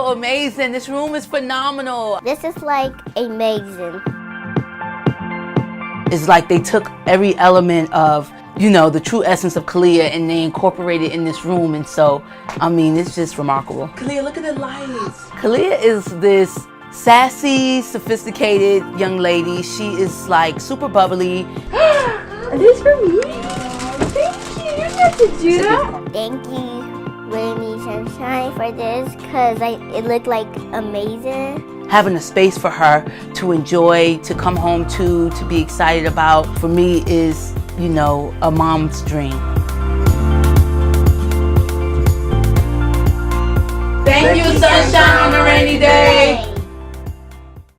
so amazing. This room is phenomenal. This is like amazing. It's like they took every element of, you know, the true essence of Caliyah and they incorporated it in this room. And so, I mean, it's just remarkable. Caliyah, look at the lights. Caliyah is this sassy, sophisticated young lady. She is like super bubbly. Is this for me? Thank you. You have to do that. Thank you, Rainy Sunshine, for this because it looked like amazing. Having a space for her to enjoy, to come home to be excited about, for me is, you know, a mom's dream. Thank you, sunshine on a rainy day.